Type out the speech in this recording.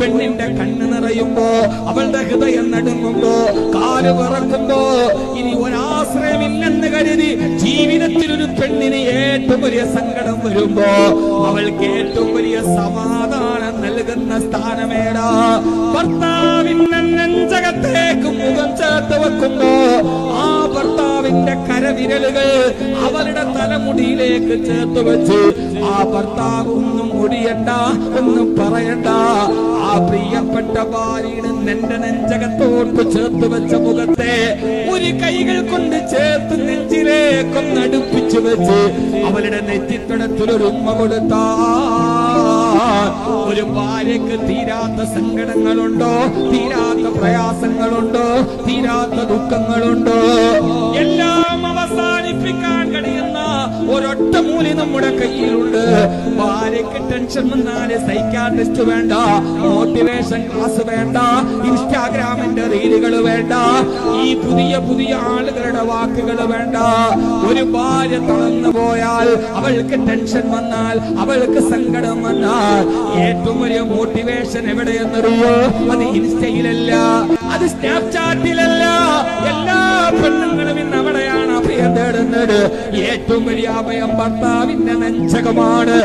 പെണ്ണിന്റെ കണ്ണ് നിറയുമ്പോ, അവളുടെ ഹൃദയം നടുങ്ങുമ്പോ, കാല് വിറക്കുമ്പോ, ഇനി ഒരാശ്രയമില്ലെന്ന് കരുതി ജീവിതത്തിൽ ഒരു പെണ്ണിന് ഏറ്റവും വലിയ സങ്കടം വരുമ്പോ അവൾക്ക് ഏറ്റവും വലിയ സമാധാനം നൽകുന്ന സ്ഥാനമേടാ. ഭർത്താവിന്റെ നെഞ്ചകത്തേക്ക് മുഖം ചേർത്ത് വെക്കുമ്പോ ആ ഭർത്താവിന്റെ കരവിരലുകൾ അവളുടെ തലമുടിയിലേക്ക് ചേർത്ത് വെച്ച് ആ ഭർത്താവ് ഒന്നും മുടിയണ്ട, ഒന്നും പറയണ്ട, ആ പ്രിയപ്പെട്ട ഭാര്യയുടെ നിന്റെ നെഞ്ചകത്തോട്ട് ചേർത്ത് വെച്ച മുഖത്തെ ഒരു കൈകൾ കൊണ്ട് ചേർത്ത് നെഞ്ചിലേക്കൊന്ന് അടുപ്പിച്ചു വെച്ച് അവളുടെ നെറ്റിത്തടത്തിലൊരു ഉമ്മ കൊടുത്താ ഒരു ഭാര്യക്ക് തീരാത്ത സങ്കടങ്ങളുണ്ടോ, തീരാത്ത പ്രയാസങ്ങളുണ്ടോ, തീരാത്ത ദുഃഖങ്ങളുണ്ടോ? എല്ലാം അവസാനിപ്പിക്കാൻ കഴിയുന്ന ഒരൊറ്റ മൂലി നമ്മുടെ കയ്യിലുണ്ട്. ഭാര്യക്ക് ടെൻഷൻ വന്നാല് സൈക്കാട്രിസ്റ്റ് വേണ്ട, മോട്ടിവേഷൻ ക്ലാസ് വേണ്ട, ഇൻസ്റ്റാഗ്രാമിന്റെ റീലുകൾ വേണ്ട, ഈ പുതിയ പുതിയ ആളുകളുടെ വാക്കുകൾ വേണ്ട. ഒരു ഭാര്യ തളർന്നു പോയാൽ, അവൾക്ക് ടെൻഷൻ വന്നാൽ, അവൾക്ക് സങ്കടം വന്നാൽ ഏറ്റവും വലിയ മോട്ടിവേഷൻ എവിടെയെന്നറിയോ? അത് ഇൻസ്റ്റയിലല്ല, അത് സ്നാപ്ചാറ്റിലല്ല. എല്ലാ പെണ്ണുങ്ങളും ഇന്ന് അവിടെയാണ് അഭയം തേടുന്നത്. ഏറ്റവും വലിയ അഭയം ഭർത്താവിന്റെ നെഞ്ചകമാണ്.